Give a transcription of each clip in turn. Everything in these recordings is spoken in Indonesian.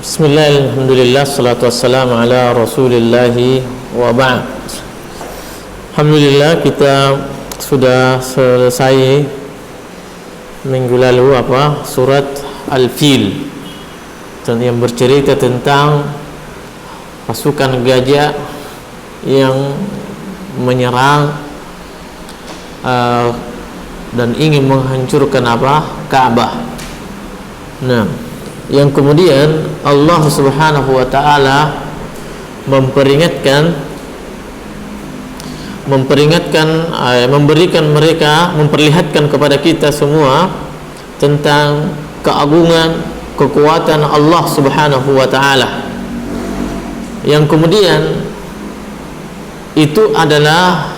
Bismillah, alhamdulillah, salatu wassalamu ala rasulillahi wa ba'd. Alhamdulillah, kita sudah selesai minggu lalu surat Al-Fil yang bercerita tentang pasukan gajah yang menyerang dan ingin menghancurkan Ka'bah. Nah, yang kemudian Allah Subhanahu wa taala memperlihatkan kepada kita semua tentang keagungan, kekuatan Allah Subhanahu wa taala. Yang kemudian itu adalah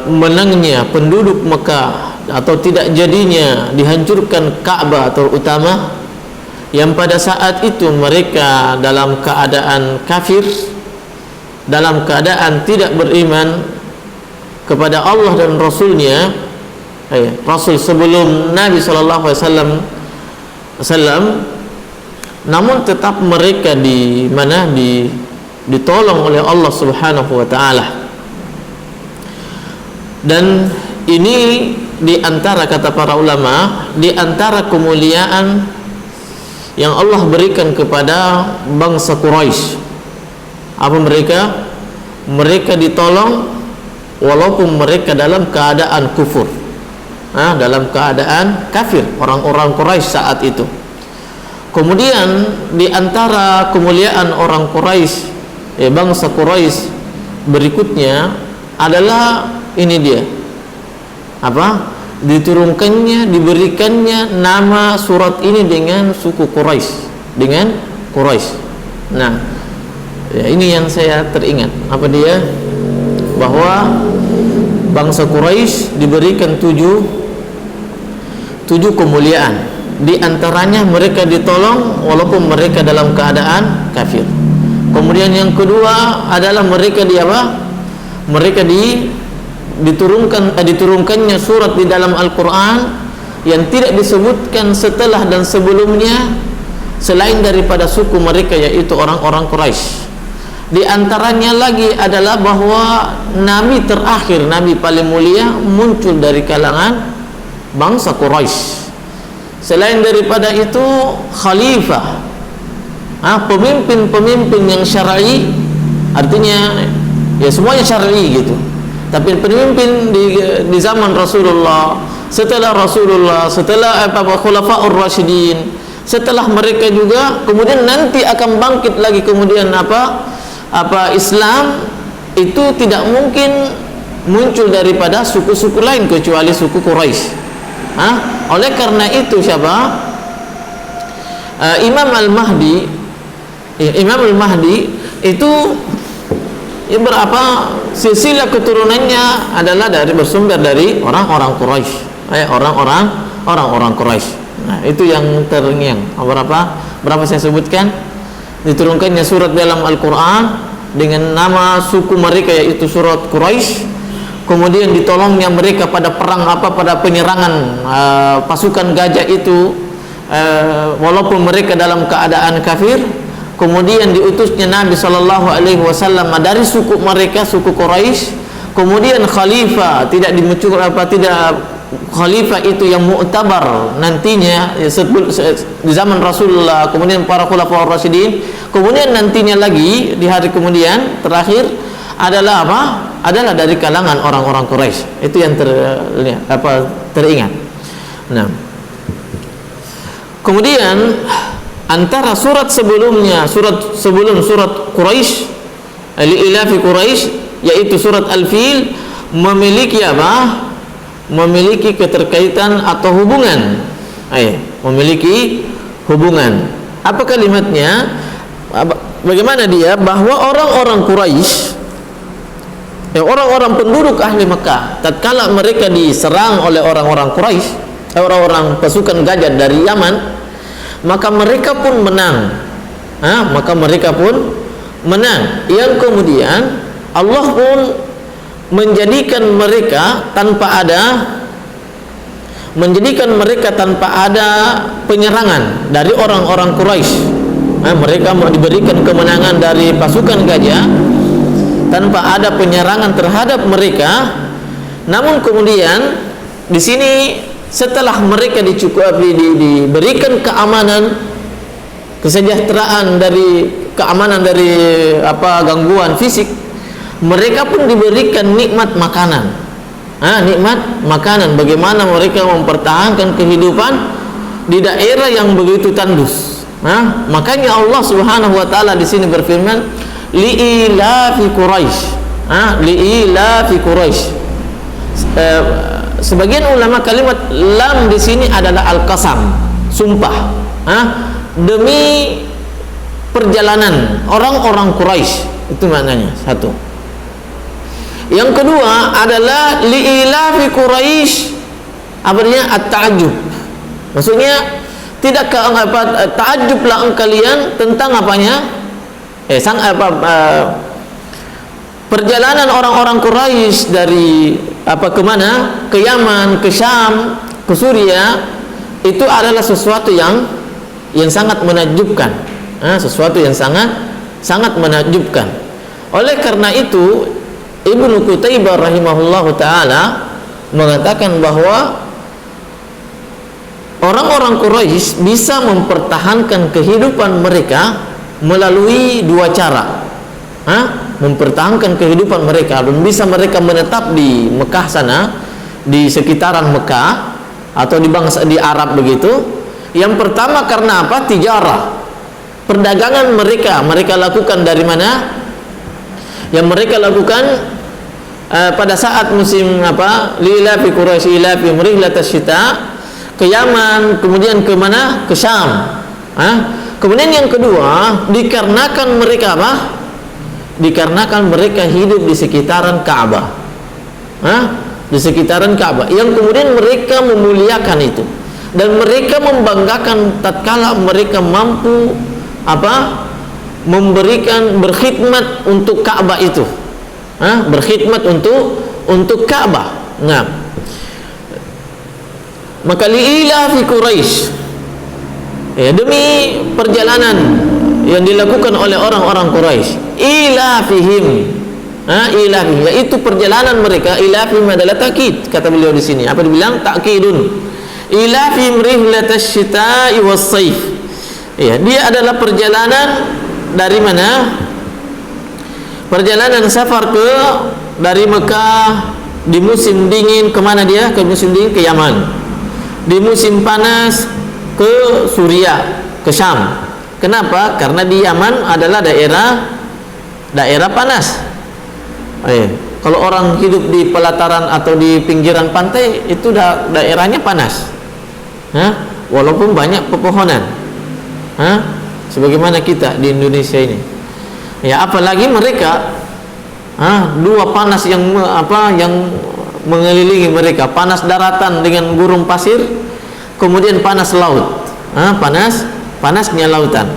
menangnya penduduk Mekah atau tidak jadinya dihancurkan Ka'bah terutama, yang pada saat itu mereka dalam keadaan kafir, dalam keadaan tidak beriman kepada Allah dan Rasulnya, Rasul sebelum Nabi Sallallahu Alaihi Wasallam, namun tetap mereka ditolong oleh Allah Subhanahu Wa Taala. Dan ini di antara, kata para ulama, di antara kemuliaan yang Allah berikan kepada bangsa Quraisy. Apa mereka? Mereka ditolong walaupun mereka dalam keadaan kufur, dalam keadaan kafir, orang-orang Quraisy saat itu. Kemudian di antara kemuliaan orang Quraisy, bangsa Quraisy berikutnya adalah ini dia, diturunkannya, diberikannya nama surat ini dengan suku Quraisy, dengan Quraisy. Nah, ini yang saya teringat, bahwa bangsa Quraisy diberikan tujuh kemuliaan. Di antaranya mereka ditolong walaupun mereka dalam keadaan kafir. Kemudian yang kedua adalah mereka diturunkannya surat di dalam Al-Quran yang tidak disebutkan setelah dan sebelumnya selain daripada suku mereka, yaitu orang-orang Quraisy. Di antaranya lagi adalah bahwa Nabi terakhir, Nabi paling mulia, muncul dari kalangan bangsa Quraisy. Selain daripada itu, khalifah, pemimpin yang syar'i, artinya ya semuanya syar'i gitu. Tapi pemimpin di zaman Rasulullah, setelah Khulafaur Rasyidin, setelah mereka juga, kemudian nanti akan bangkit lagi kemudian Islam itu tidak mungkin muncul daripada suku-suku lain kecuali suku Quraisy. Oleh karena itu Imam Al-Mahdi itu silsilah keturunannya adalah bersumber dari orang-orang Quraisy, orang-orang Quraisy. Nah, itu yang terngiang. Berapa saya sebutkan? Diturunkannya surat dalam Al-Quran dengan nama suku mereka, yaitu surat Quraisy. Kemudian ditolongnya mereka pada perang pada penyerangan pasukan gajah itu, walaupun mereka dalam keadaan kafir. Kemudian diutusnya Nabi Sallallahu Alaihi Wasallam dari suku mereka, suku Quraisy. Kemudian khalifah khalifah itu yang mu'tabar nantinya di zaman Rasulullah, kemudian para khulafaur rasyidin. Kemudian nantinya lagi di hari kemudian terakhir adalah adalah dari kalangan orang-orang Quraisy. Itu yang teringat. Nah, kemudian antara surat sebelumnya, sebelum surat Quraisy, Li-ilafi Quraisy, yaitu surat Al-Fil, memiliki memiliki keterkaitan atau hubungan. Memiliki hubungan. Apa kalimatnya? Bagaimana dia? Bahwa orang-orang Quraisy, orang-orang penduduk ahli Mekah, tatkala mereka diserang oleh orang-orang Quraisy, orang-orang pasukan gajah dari Yaman, maka mereka pun menang. Yang kemudian Allah pun menjadikan mereka tanpa ada menjadikan mereka tanpa ada penyerangan dari orang-orang Quraisy. Mereka mau diberikan kemenangan dari pasukan gajah tanpa ada penyerangan terhadap mereka. Namun kemudian di sini setelah mereka diberikan keamanan, kesejahteraan dari keamanan dari gangguan fisik, mereka pun diberikan nikmat makanan. Nikmat makanan, bagaimana mereka mempertahankan kehidupan di daerah yang begitu tandus. Makanya Allah Subhanahu wa taala di sini berfirman, li'ilafi Quraisy. Li'ilafi Quraisy. Sebagian ulama kalimat lam di sini adalah al-qasam, sumpah. Demi perjalanan orang-orang Quraisy, itu maknanya satu. Yang kedua adalah li'ilafi Quraisy, artinya at-ta'ajjub. Maksudnya tidakkah ta'ajjublah kalian tentang apanya? Perjalanan orang-orang Quraisy dari kemana? Ke Yaman, ke Syam, ke Suriah, itu adalah sesuatu yang sangat menakjubkan. Sesuatu yang sangat menakjubkan. Oleh karena itu Ibnu Qutaibah rahimahullahu taala mengatakan bahwa orang-orang Quraisy bisa mempertahankan kehidupan mereka melalui dua cara. Mempertahankan kehidupan mereka dan bisa mereka menetap di Mekah sana, di sekitaran Mekah atau di Arab begitu. Yang pertama karena apa? Tijarah. Perdagangan mereka lakukan dari mana? Yang mereka lakukan pada saat musim li'ilafi Quraisy ilafi rihlatasy syita, ke Yaman, kemudian ke mana? Ke Syam. Kemudian yang kedua, dikarenakan mereka dikarenakan mereka hidup di sekitaran Ka'bah. Di sekitaran Ka'bah, yang kemudian mereka memuliakan itu dan mereka membanggakan tatkala mereka mampu memberikan berkhidmat untuk Ka'bah itu. Berkhidmat untuk Ka'bah. Maka li'ilafi Quraisy, demi perjalanan yang dilakukan oleh orang-orang Quraisy, ilafihim, yaitu perjalanan mereka. Ilafihim adalah takkid, kata beliau di sini. Apa dibilang? Takkidun. Ilafihim rihlatasy syita'i was-saif. Dia adalah perjalanan dari mana? Perjalanan safar dari Mekah di musim dingin, kemana dia? Ke musim dingin, ke Yaman. Di musim panas ke Suriah, ke Syam. Kenapa? Karena di Yaman adalah daerah panas. Kalau orang hidup di pelataran atau di pinggiran pantai, itu daerahnya panas. Walaupun banyak pepohonan. Sebagaimana kita di Indonesia ini. Apalagi mereka dua panas yang mengelilingi mereka, panas daratan dengan gurun pasir, kemudian panas laut. Panasnya lautan.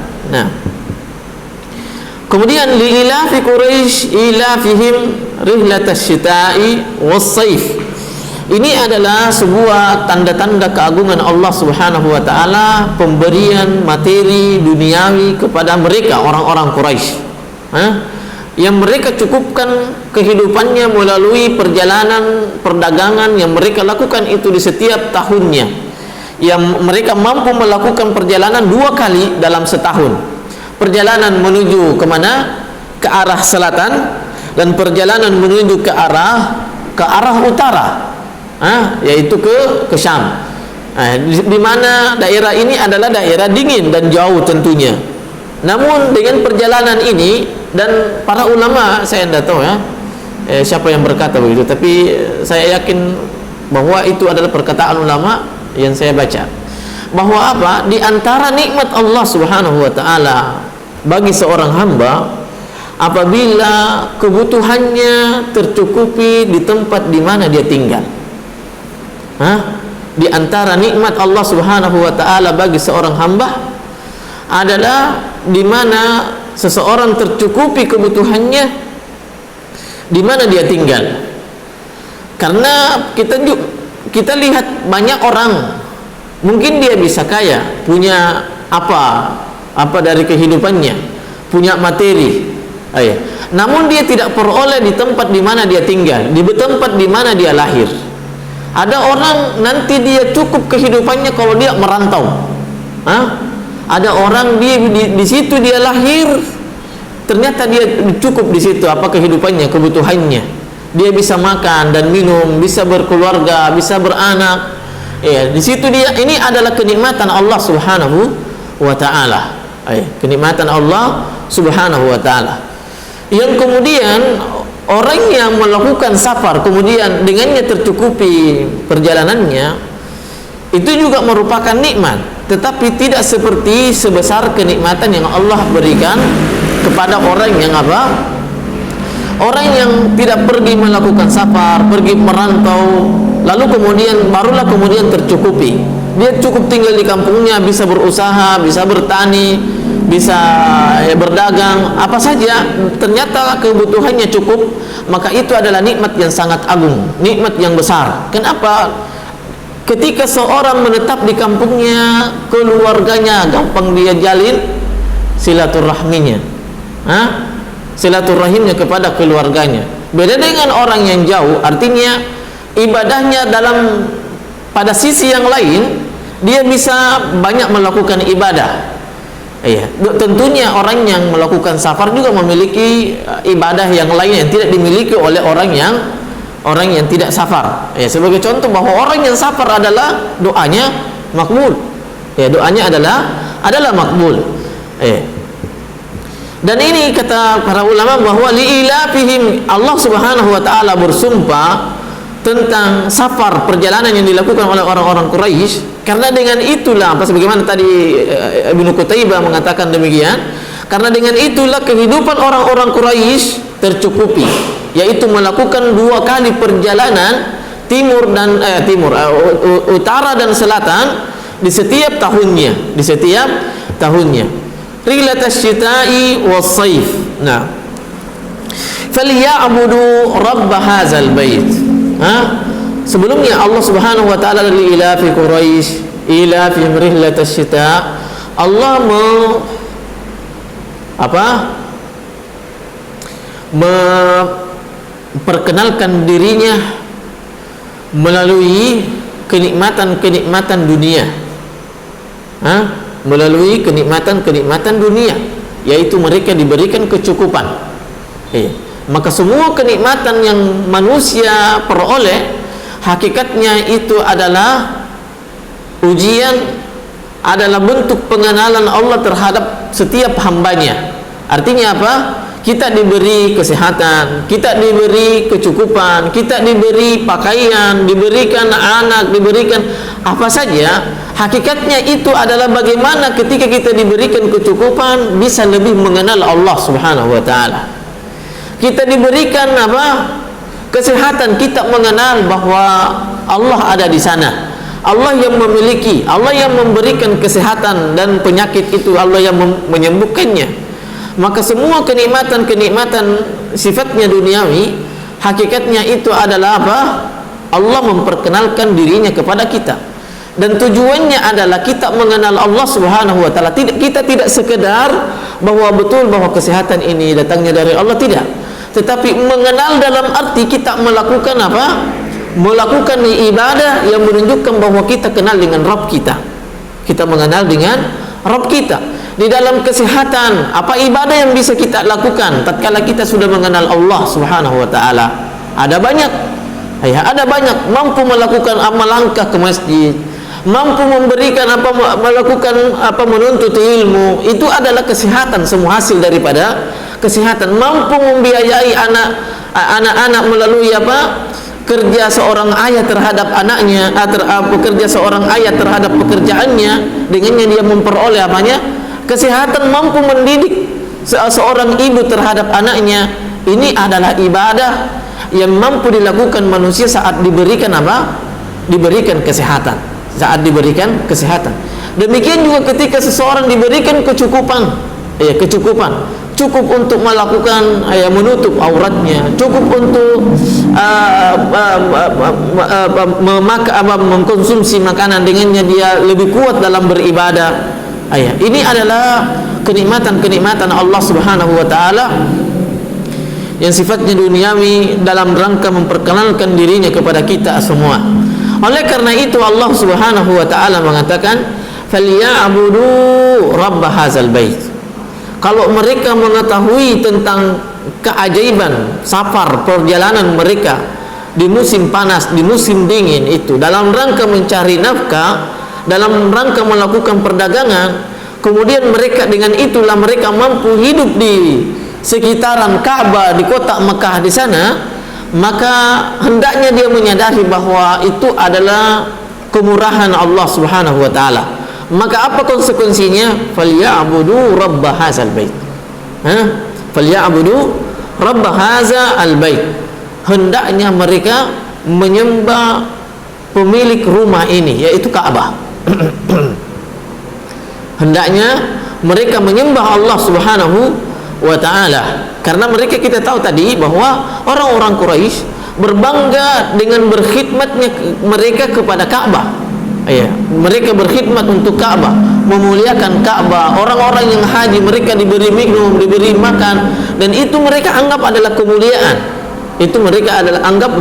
Kemudian li'ilafi Quraisy ilafihim rihlatasy syita'i was-saif. Ini adalah sebuah tanda-tanda keagungan Allah Subhanahu wa taala, pemberian materi duniawi kepada mereka orang-orang Quraisy. Yang mereka cukupkan kehidupannya melalui perjalanan perdagangan yang mereka lakukan itu di setiap tahunnya. Yang mereka mampu melakukan perjalanan 2 kali dalam setahun. Perjalanan menuju kemana? Ke arah selatan, dan perjalanan menuju ke arah utara, yaitu ke Syam. Di mana daerah ini adalah daerah dingin dan jauh tentunya. Namun dengan perjalanan ini, dan para ulama, saya tidak tahu siapa yang berkata begitu, tapi saya yakin bahwa itu adalah perkataan ulama yang saya baca, bahwa di antara nikmat Allah Subhanahu wa taala bagi seorang hamba apabila kebutuhannya tercukupi di tempat di mana dia tinggal. Di antara nikmat Allah Subhanahu wa taala bagi seorang hamba adalah di mana seseorang tercukupi kebutuhannya di mana dia tinggal. Karena kita lihat banyak orang, mungkin dia bisa kaya, punya apa dari kehidupannya, punya materi, namun dia tidak peroleh di tempat di mana dia tinggal, di tempat di mana dia lahir. Ada orang nanti dia cukup kehidupannya kalau dia merantau. Ada orang dia di situ dia lahir, ternyata dia cukup di situ apa kehidupannya, kebutuhannya. Dia bisa makan dan minum, bisa berkeluarga, bisa beranak. Di situ dia, ini adalah kenikmatan Allah Subhanahu wa taala. Kenikmatan Allah Subhanahu wa taala. Yang kemudian orang yang melakukan safar kemudian dengannya tercukupi perjalanannya, itu juga merupakan nikmat, tetapi tidak seperti sebesar kenikmatan yang Allah berikan kepada orang yang orang yang tidak pergi melakukan safar, pergi merantau, lalu barulah kemudian tercukupi. Dia cukup tinggal di kampungnya, bisa berusaha, bisa bertani, bisa berdagang, apa saja, ternyata kebutuhannya cukup, maka itu adalah nikmat yang sangat agung, nikmat yang besar. Kenapa? Ketika seorang menetap di kampungnya, keluarganya gampang dia jalin silaturahminya, silaturahimnya kepada keluarganya. Beda dengan orang yang jauh, artinya ibadahnya pada sisi yang lain dia bisa banyak melakukan ibadah. Tentunya orang yang melakukan safar juga memiliki ibadah yang lain yang tidak dimiliki oleh orang yang tidak safar. Sebagai contoh bahwa orang yang safar adalah doanya makbul. Doanya adalah makbul. Dan ini kata para ulama bahwa liilafihim, Allah Subhanahu wa taala bersumpah tentang safar, perjalanan yang dilakukan oleh orang-orang Quraisy, karena dengan itulah sebagaimana tadi Ibnu Qutaibah mengatakan demikian, karena dengan itulah kehidupan orang-orang Quraisy tercukupi, yaitu melakukan 2 kali perjalanan utara dan selatan di setiap tahunnya, rilatas syita'i was saif. Nah, falyabudu rabb hadzal bait. Sebelumnya Allah Subhanahu wa taala li ilafi Quraisy ilafi rihlatas syita, Allah memperkenalkan dirinya melalui kenikmatan-kenikmatan dunia. Melalui kenikmatan-kenikmatan dunia, yaitu mereka diberikan kecukupan. Maka semua kenikmatan yang manusia peroleh, hakikatnya itu adalah ujian, adalah bentuk pengenalan Allah terhadap setiap hambanya. Artinya apa? Kita diberi kesehatan, kita diberi kecukupan, kita diberi pakaian, diberikan anak, diberikan apa saja. Hakikatnya itu adalah bagaimana ketika kita diberikan kecukupan bisa lebih mengenal Allah Subhanahu wa taala. Kita diberikan kesehatan, kita mengenal bahwa Allah ada di sana. Allah yang memiliki, Allah yang memberikan kesehatan, dan penyakit itu Allah yang menyembuhkannya. Maka semua kenikmatan-kenikmatan sifatnya duniawi, hakikatnya itu adalah Allah memperkenalkan dirinya kepada kita. Dan tujuannya adalah kita mengenal Allah Subhanahu wa taala. Kita tidak sekedar bahwa kesehatan ini datangnya dari Allah, tidak. Tetapi mengenal dalam arti kita melakukan melakukan ibadah yang menunjukkan bahwa kita kenal dengan Rabb kita. Kita mengenal dengan Rabb kita. Di dalam kesehatan, apa ibadah yang bisa kita lakukan tatkala kita sudah mengenal Allah Subhanahu wa taala? Ada banyak. Mampu melakukan amal langkah ke masjid, mampu memberikan menuntut ilmu, itu adalah kesehatan, semua hasil daripada kesehatan. Mampu membiayai anak-anak melalui kerja seorang ayah terhadap anaknya, bekerja seorang ayah terhadap pekerjaannya, dengannya dia memperoleh kesehatan. Mampu mendidik seorang ibu terhadap anaknya, ini adalah ibadah yang mampu dilakukan manusia saat diberikan kesehatan, saat diberikan kesehatan. Demikian juga ketika seseorang diberikan kecukupan, kecukupan, cukup untuk melakukan menutup auratnya, cukup untuk mengkonsumsi makanan, dengannya dia lebih kuat dalam beribadah. Ini adalah kenikmatan-kenikmatan Allah Subhanahu wa taala yang sifatnya duniawi dalam rangka memperkenalkan dirinya kepada kita semua. Oleh karena itu Allah Subhanahu wa taala mengatakan, "Falyabudu rabb hadzal bait." Kalau mereka mengetahui tentang keajaiban safar perjalanan mereka di musim panas, di musim dingin itu, dalam rangka mencari nafkah, dalam rangka melakukan perdagangan, kemudian mereka dengan itulah mereka mampu hidup di sekitaran Ka'bah di kota Mekah di sana, maka hendaknya dia menyadari bahwa itu adalah kemurahan Allah Subhanahu wa taala. Maka apa konsekuensinya? Falyabudu rabb hadzal bait. Falyabudu rabb hadzal bait. Hendaknya mereka menyembah pemilik rumah ini, yaitu Ka'bah. Hendaknya mereka menyembah Allah Subhanahu wa ta'ala, karena mereka, kita tahu tadi bahwa orang-orang Quraisy berbangga dengan berkhidmatnya mereka kepada Ka'bah. Mereka berkhidmat untuk Ka'bah, memuliakan Ka'bah. Orang-orang yang haji mereka diberi minum, diberi makan, dan itu mereka anggap adalah kemuliaan. Itu mereka anggap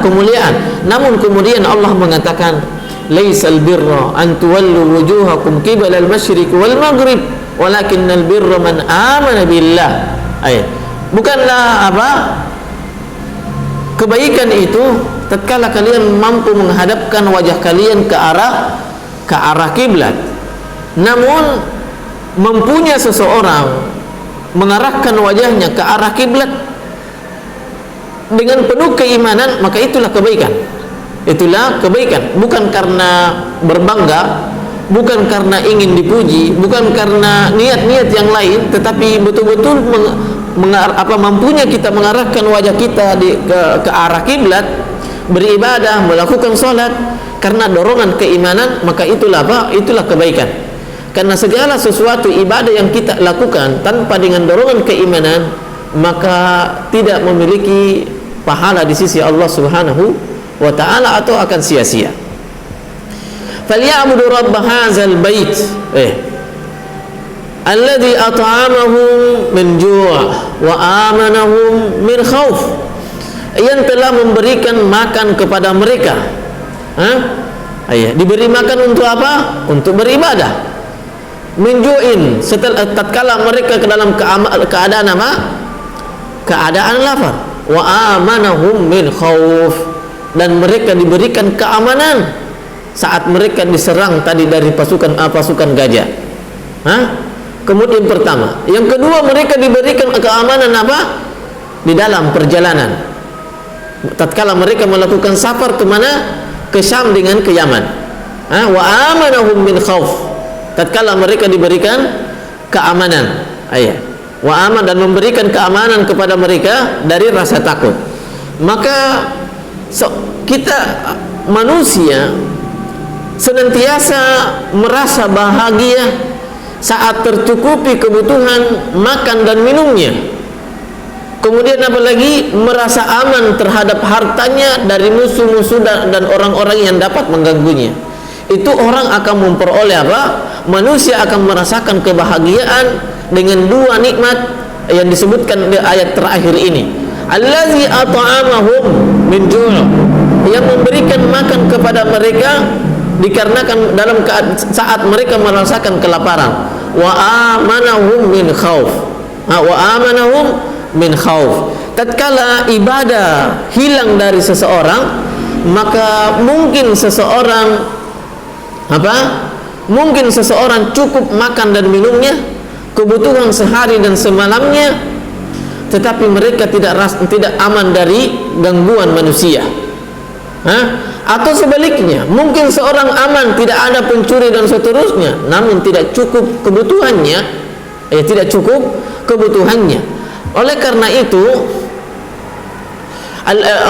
kemuliaan. Namun kemudian Allah mengatakan, laisal birra an tuwallu wujuhakum qibala al-masyriq wal maghrib walakinnal birra man amana billah. Bukanlah kebaikan itu tatkala kalian mampu menghadapkan wajah kalian ke arah kiblat. Namun mampunya seseorang mengarahkan wajahnya ke arah kiblat dengan penuh keimanan, maka itulah kebaikan. Itulah kebaikan, bukan karena berbangga, bukan karena ingin dipuji, bukan karena niat-niat yang lain, tetapi betul-betul mampunya kita mengarahkan wajah kita ke arah kiblat, beribadah, melakukan sholat karena dorongan keimanan, maka itulah kebaikan. Karena segala sesuatu ibadah yang kita lakukan tanpa dengan dorongan keimanan, maka tidak memiliki pahala di sisi Allah Subhanahu wa ta'ala, atau akan sia-sia. Falyabudu rabb hadzal bait alladzi at'amahum min ju' wa amanahum min khauf, yang telah memberikan makan kepada mereka. Diberi makan untuk apa? Untuk beribadah. Min ju'in, tatkala mereka ke dalam keadaan apa? Keadaan lapar. Wa amanahum min khauf, dan mereka diberikan keamanan saat mereka diserang tadi dari pasukan gajah. Kemudian pertama, yang kedua, mereka diberikan keamanan apa? Di dalam perjalanan. Tatkala mereka melakukan safar kemana? Ke Syam dengan ke Yaman. Wa amanahum min khauf, tatkala mereka diberikan keamanan. Wa aman, dan memberikan keamanan kepada mereka dari rasa takut. Maka kita manusia senantiasa merasa bahagia saat tercukupi kebutuhan makan dan minumnya. Kemudian apalagi merasa aman terhadap hartanya dari musuh-musuh dan orang-orang yang dapat mengganggunya. Itu orang akan memperoleh apa? Manusia akan merasakan kebahagiaan dengan dua nikmat yang disebutkan di ayat terakhir ini. Allazi at'amahum min ju', yang memberikan makan kepada mereka dikarenakan dalam saat mereka merasakan kelaparan. Wa amanahum min khauf. Wa amanahum min khauf. Tatkala ibadah hilang dari seseorang, maka mungkin seseorang cukup makan dan minumnya, kebutuhan sehari dan semalamnya, tetapi mereka tidak aman dari gangguan manusia. Atau sebaliknya, mungkin seorang aman, tidak ada pencuri dan seterusnya, namun tidak cukup kebutuhannya. Oleh karena itu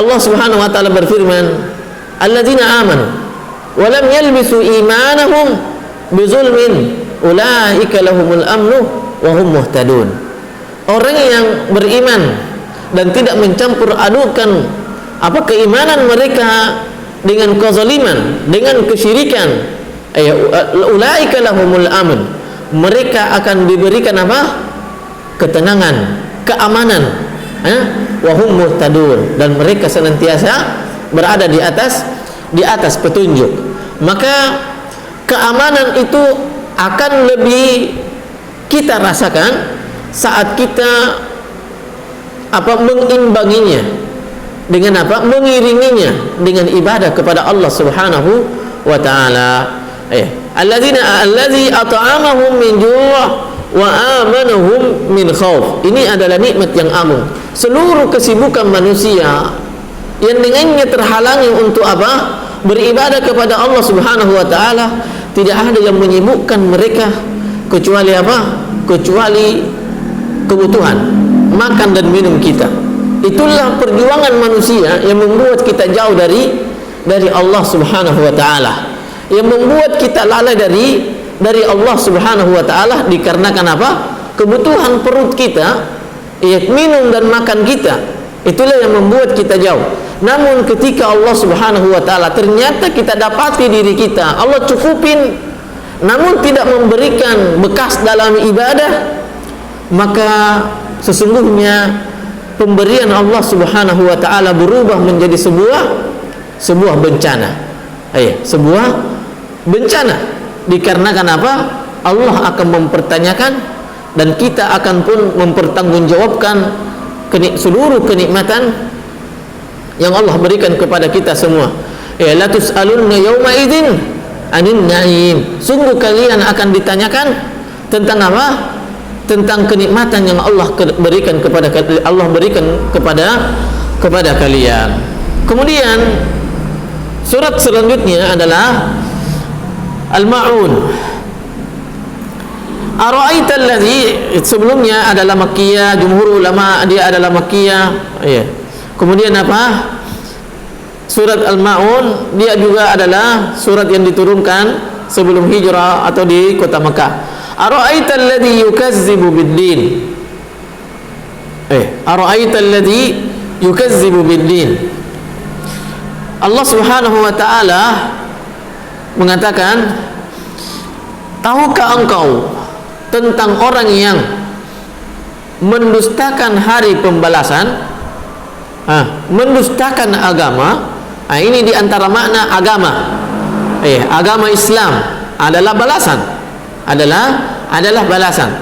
Allah Subhanahu wa taala berfirman, alladzina amanu wa lam yalbisu imanahum bizulmin ulaika lahumul amnu wa hum muhtadun. Orang yang beriman dan tidak mencampur adukan keimanan mereka dengan kezaliman, dengan kesyirikan, ulaika lahumul amn, mereka akan diberikan ketenangan, keamanan, wa hum muhtadun, dan mereka senantiasa berada di atas petunjuk. Maka keamanan itu akan lebih kita rasakan saat kita mengimbanginya dengan mengiringinya dengan ibadah kepada Allah Subhanahu wa taala. Allazi at'amahum min ju' wa amanahum min khauf. Ini adalah nikmat yang agung. Seluruh kesibukan manusia yang dengannya terhalangi untuk beribadah kepada Allah Subhanahu wa taala, tidak ada yang menyibukkan mereka kecuali kecuali kebutuhan makan dan minum kita. Itulah perjuangan manusia yang membuat kita jauh dari Allah Subhanahu wa taala, yang membuat kita lalai dari Allah Subhanahu wa taala, dikarenakan kebutuhan perut kita, minum dan makan kita. Itulah yang membuat kita jauh. Namun ketika Allah Subhanahu wa taala ternyata kita dapati diri kita Allah cukupin, namun tidak memberikan bekas dalam ibadah, maka sesungguhnya pemberian Allah Subhanahu wa taala berubah menjadi sebuah bencana. Sebuah bencana, dikarenakan Allah akan mempertanyakan, dan kita akan pun mempertanggungjawabkan seluruh kenikmatan yang Allah berikan kepada kita semua. La tus'alunna yawma idzin 'anil na'im. Sungguh kalian akan ditanyakan tentang tentang kenikmatan yang Allah berikan kepada kalian. Kemudian surat selanjutnya adalah Al-Ma'un. Ara'aita allazi, sebelumnya adalah Makkiyah, jumhur ulama dia adalah Makkiyah. Kemudian surat Al-Ma'un dia juga adalah surat yang diturunkan sebelum hijrah atau di kota Mekah. Ara'aita alladhi yukazzibu bid-din. Ara'aita alladhi yukazzibu bid-din. Allah Subhanahu wa taala mengatakan, tahukah engkau tentang orang yang mendustakan hari pembalasan, mendustakan agama? Ini diantara makna agama. Agama Islam adalah balasan, adalah balasan.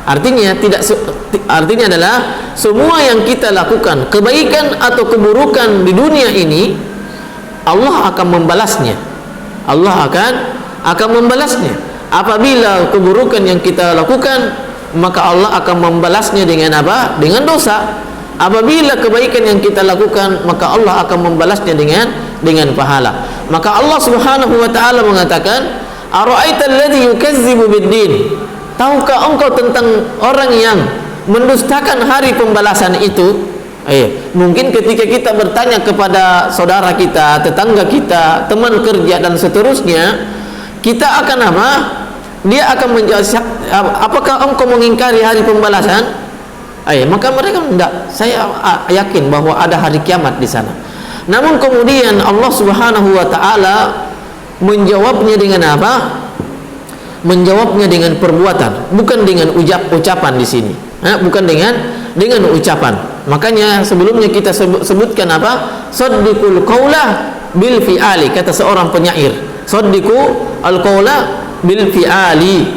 Artinya adalah semua yang kita lakukan, kebaikan atau keburukan di dunia ini, Allah akan membalasnya. Allah akan membalasnya. Apabila keburukan yang kita lakukan, maka Allah akan membalasnya dengan dengan dosa. Apabila kebaikan yang kita lakukan, maka Allah akan membalasnya dengan pahala. Maka Allah Subhanahu wa taala mengatakan, ara'aita alladhi yukazzibu bid-din. Tahukah engkau tentang orang yang mendustakan hari pembalasan itu? Mungkin ketika kita bertanya kepada saudara kita, tetangga kita, teman kerja dan seterusnya, kita akan dia akan menjawab, apakah engkau mengingkari hari pembalasan? Maka mereka tidak. Saya yakin bahwa ada hari kiamat di sana. Namun kemudian Allah Subhanahu wa taala menjawabnya dengan menjawabnya dengan perbuatan, bukan dengan ucapan di sini. Bukan dengan ucapan. Makanya sebelumnya kita sebutkan Saddiqul qaula bil fi'ali, kata seorang penyair. Saddiqu al qaula bil fi'ali.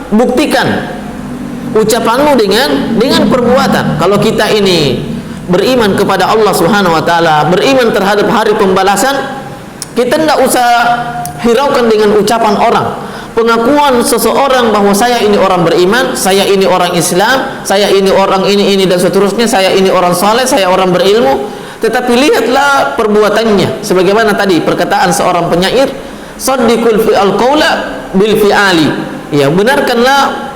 Buktikan ucapanmu dengan perbuatan. Kalau kita ini beriman kepada Allah Subhanahu wa taala, beriman terhadap hari pembalasan, kita tidak usah hiraukan dengan ucapan orang. Pengakuan seseorang bahwa saya ini orang beriman, saya ini orang Islam, saya ini orang ini dan seterusnya, saya ini orang saleh, saya orang berilmu. Tetapi lihatlah perbuatannya. Sebagaimana tadi perkataan seorang penyair, saddiqul fi'al qaula bil fi'ali. Benarkanlah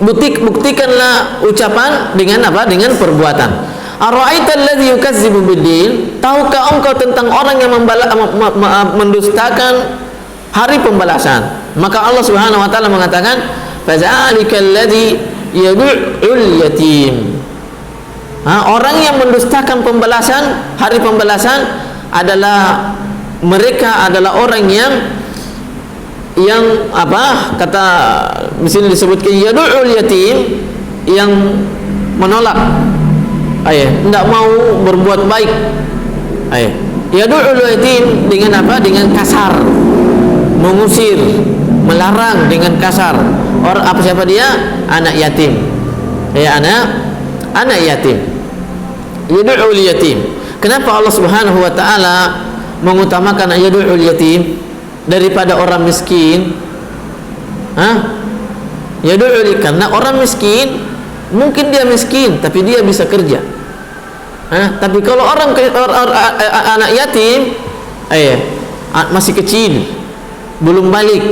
buktikanlah ucapan dengan dengan perbuatan. Ara'aita alladhi yukazzibu bid-din. Tahukah engkau tentang orang yang mendustakan hari pembalasan. Maka Allah Subhanahu wa taala mengatakan, "Fadza'alikal ladzi yad'ul yatim." Orang yang mendustakan pembalasan, hari pembalasan adalah mereka adalah orang yang apa? Kata di sini disebutkan yad'ul yatim, yang menolak, tidak mau berbuat baik. Yad'ul yatim dengan apa? Dengan kasar, mengusir, melarang dengan kasar. Orang apa, siapa dia? Anak yatim. Anak yatim. Yad'ul yatim. Kenapa Allah Subhanahu wa taala mengutamakan yad'ul yatim daripada orang miskin? Yad'ul, karena orang miskin mungkin dia miskin tapi dia bisa kerja. Tapi kalau anak yatim masih kecil, belum balik,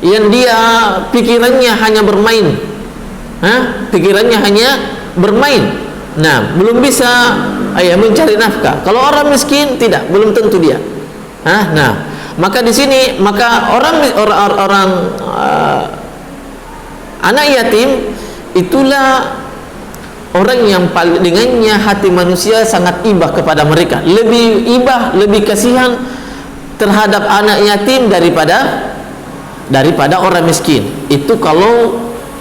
yang dia pikirannya hanya bermain, pikirannya hanya bermain, belum bisa mencari nafkah. Kalau orang miskin tidak, belum tentu dia. Maka di sini orang anak yatim itulah orang yang paling dengannya hati manusia sangat ibah kepada mereka, lebih ibah, lebih kasihan terhadap anak yatim daripada orang miskin. Itu kalau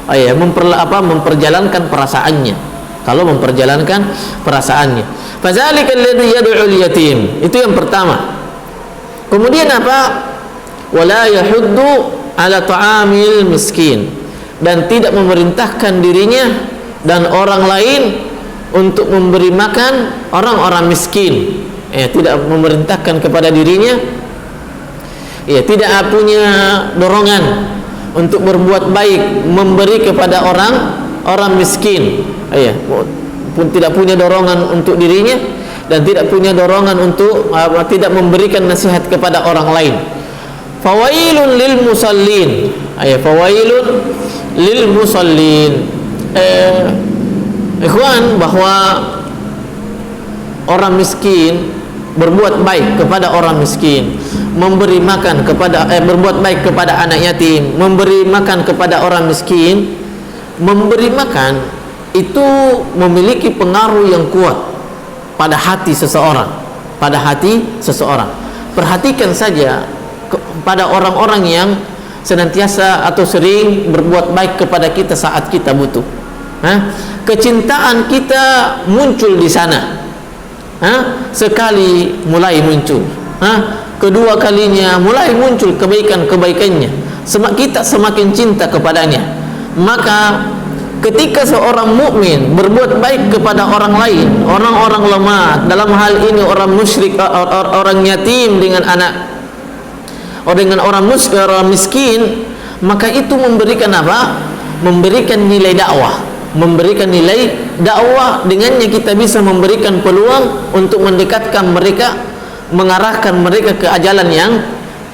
memperjalankan perasaannya, Fadzalikal ladzi yad'ul yatim, itu yang pertama. Kemudian apa? Wala yahuddu ala ta'amil miskin, dan tidak memerintahkan dirinya dan orang lain untuk memberi makan orang-orang miskin. Tidak memerintahkan kepada dirinya, tidak punya dorongan untuk berbuat baik, memberi kepada orang miskin. Pun tidak punya dorongan untuk dirinya dan tidak punya dorongan untuk tidak memberikan nasihat kepada orang lain. Fawailun lil musallin. Fawailun lil musallin. Ikhwan, bahwa orang miskin berbuat baik kepada orang miskin, memberi makan kepada berbuat baik kepada anak yatim, memberi makan kepada orang miskin, memberi makan itu memiliki pengaruh yang kuat pada hati seseorang, Perhatikan saja pada orang-orang yang senantiasa atau sering berbuat baik kepada kita saat kita butuh. Kecintaan kita muncul di sana. Sekali mulai muncul, kedua kalinya mulai muncul kebaikan-kebaikannya, kita semakin cinta kepadanya. Maka ketika seorang mukmin berbuat baik kepada orang lain, orang-orang lemah, dalam hal ini orang musyrik, orang yatim dengan orang miskin, maka itu memberikan apa? Memberikan nilai dakwah. Dengannya kita bisa memberikan peluang untuk mendekatkan mereka, mengarahkan mereka ke jalan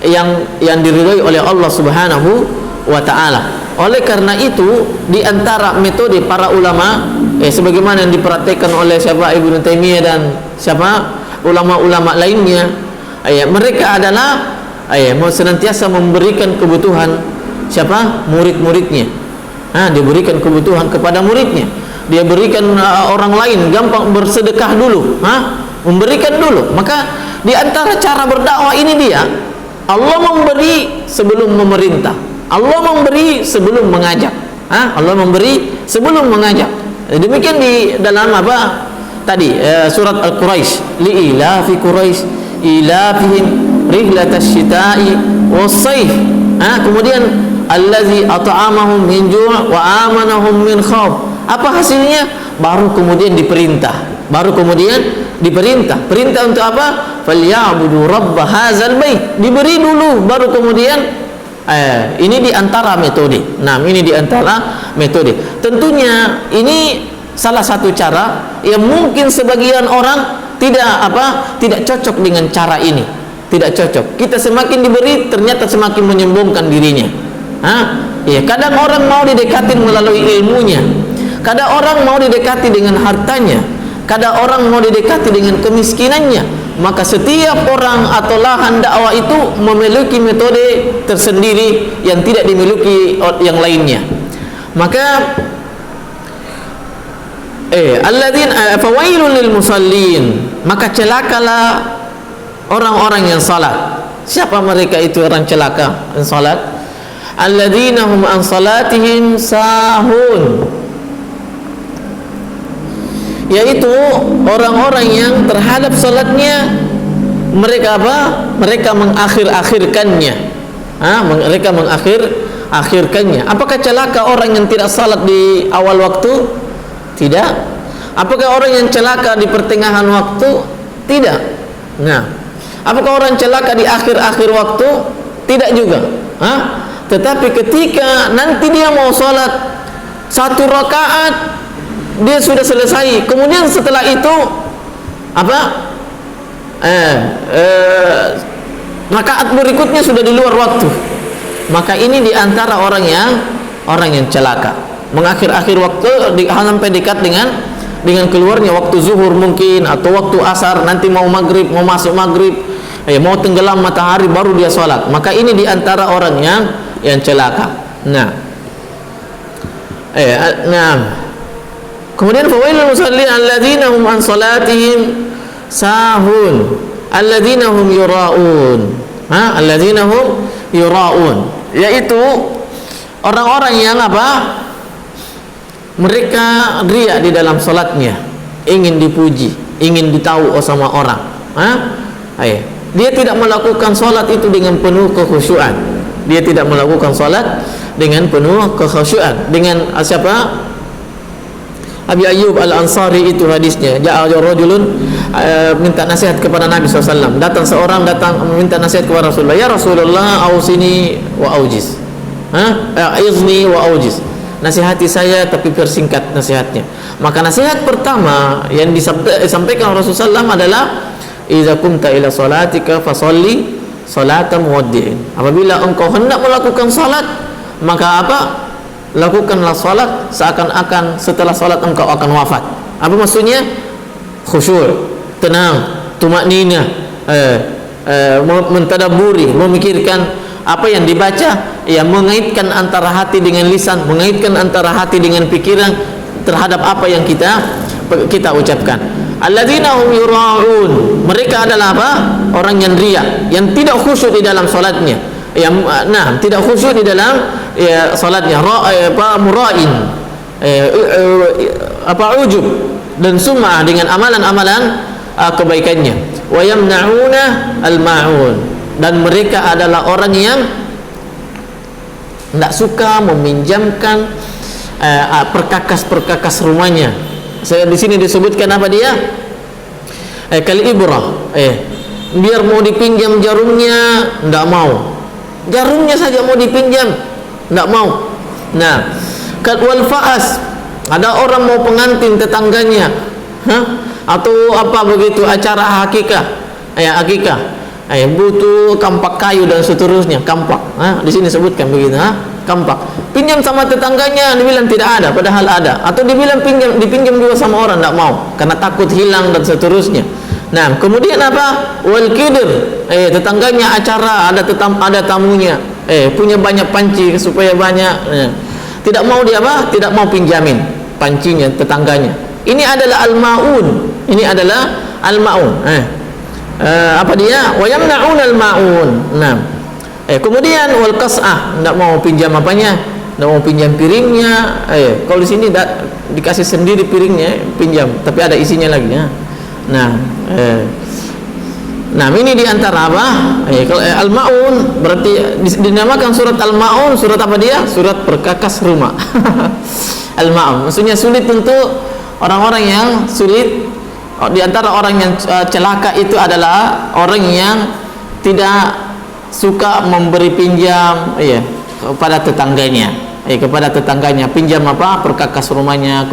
yang diridhai oleh Allah Subhanahu wa taala. Oleh karena itu, di antara metode para ulama sebagaimana yang diperhatikan oleh Ibnu Taimiyah dan ulama-ulama lainnya, mereka adalah senantiasa memberikan kebutuhan murid-muridnya. Dia berikan kebutuhan kepada muridnya, dia berikan orang lain, gampang bersedekah dulu, memberikan dulu. Maka di antara cara berdakwah ini dia, Allah memberi sebelum memerintah, Allah memberi sebelum mengajak. Demikian di dalam surat Al-Quraisy, li ilafi Quraisy ilafihim rihlatash shita'i was-sayf. Kemudian allazi at'amahum min ju' wa amanahum min khauf. Apa hasilnya? Baru kemudian diperintah. Perintah untuk apa? Falyabudu rabb hadzal bait. Diberi dulu, baru kemudian ini di antara metode. Tentunya ini salah satu cara yang mungkin sebagian orang tidak cocok dengan cara ini. Tidak cocok. Kita semakin diberi, ternyata semakin menyombongkan dirinya. Kadang orang mau didekatin melalui ilmunya, kadang orang mau didekati dengan hartanya, kadang orang mau didekati dengan kemiskinannya. maka setiap orang atau lahan dakwah itu memiliki metode tersendiri yang tidak dimiliki yang lainnya. Maka alladzina fawailul lil musallin, maka celakalah orang-orang yang salat. Siapa mereka itu orang celaka yang salat? Alladzina hum an salatihim sahun, yaitu orang-orang yang terhadap salatnya mereka apa? Mereka mengakhir-akhirkannya. Mereka mengakhir-akhirkannya. Apakah celaka orang yang tidak salat di awal waktu? Tidak. Apakah orang yang celaka di pertengahan waktu? Tidak. Nah, apakah orang celaka di akhir-akhir waktu? Tidak juga. Tetapi ketika nanti dia mau salat 1 rakaat, dia sudah selesai, kemudian setelah itu apa? Rakaat berikutnya sudah di luar waktu, maka ini diantara orang yang celaka, mengakhir-akhir waktu sampai dekat dengan keluarnya waktu zuhur mungkin, atau waktu asar, nanti mau maghrib, mau masuk maghrib, mau tenggelam matahari baru dia sholat, maka ini diantara orang yang celaka. Kemudian fawailul musallin alladzina hum an salatihim sahun alladzina hum yuraun. Alladzina hum yuraun, yaitu orang-orang yang apa? Mereka riya di dalam salatnya, ingin dipuji, ingin ditahu sama orang. Dia tidak melakukan salat itu dengan penuh kekhusyuan. Dia tidak melakukan salat dengan penuh kekhusyuan. Dengan siapa? Abi Ayyub Al-Ansari itu hadisnya. Ja'a rajulun minta nasihat kepada Nabi SAW. Datang seorang meminta nasihat kepada Rasulullah. Ya Rasulullah, ausini wa aujiz. Izni wa aujiz. Nasihati saya tapi persingkat nasihatnya. Maka nasihat pertama yang disampaikan Rasulullah SAW adalah idza kunta ila salatika fasalli salatan muwaddi'in. Apabila engkau hendak melakukan salat, maka apa? Lakukanlah salat seakan-akan setelah salat engkau akan wafat. Apa maksudnya? Khusyuk, tenang, tumakninah, mentadabburi, memikirkan apa yang dibaca, mengaitkan antara hati dengan lisan, mengaitkan antara hati dengan pikiran terhadap apa yang kita ucapkan. Alladzina hum yura'un, mereka adalah apa? Orang yang riya, yang tidak khusyuk di dalam salatnya, tidak khusyuk di dalam salatnya, mura'in, ujub dan sum'ah dengan amalan-amalan kebaikannya. Wa yamna'una al-ma'un, dan mereka adalah orang yang tidak suka meminjamkan perkakas rumahnya. Saya di sini disebutkan apa dia? Kal ibrah. Biar mau dipinjam jarumnya tidak mau. Jarumnya saja mau dipinjam tidak mau. Nah, wal faas, ada orang mau pengantin tetangganya, atau apa begitu acara akikah, butuh kampak kayu dan seterusnya, kampak. Di sini sebutkan begitu, kampak. Pinjam sama tetangganya, dibilang tidak ada, padahal ada. Atau dibilang dipinjam juga sama orang, tidak mau, karena takut hilang dan seterusnya. Nah, kemudian apa? Wal kidir, tetangganya acara, ada tamunya, punya banyak panci supaya banyak. Tidak mau dia apa? Tidak mau pinjamin pancinya tetangganya. Ini adalah al-maun. Ini adalah al-maun. Apa dia? Wa yamna'un al-maun. Nah, kemudian wal qas'ah, tidak mau pinjam apanya? Tidak mau pinjam piringnya. Kalau di sini dikasih sendiri piringnya, pinjam, tapi ada isinya lagi. Nah, ini diantara apa? Kalau al-maun berarti dinamakan surat al-maun, surat apa dia? Surat perkakas rumah. Al-maun maksudnya sulit untuk orang-orang yang sulit. Di antara orang yang celaka itu adalah orang yang tidak suka memberi pinjam kepada tetangganya. Kepada tetangganya pinjam apa? Perkakas rumahnya,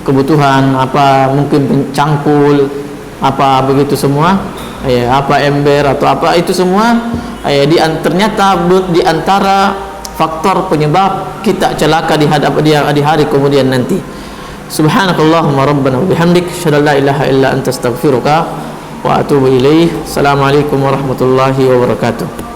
kebutuhan apa, mungkin cangkul apa begitu semua, apa ember atau apa itu semua, ternyata di antara faktor penyebab kita celaka di hari kemudian nanti. Subhanakallahumma rabbana wa bihamdik, asyhadu an la ilaha illa anta astaghfiruka wa atubu ilaih. Assalamualaikum warahmatullahi wabarakatuh.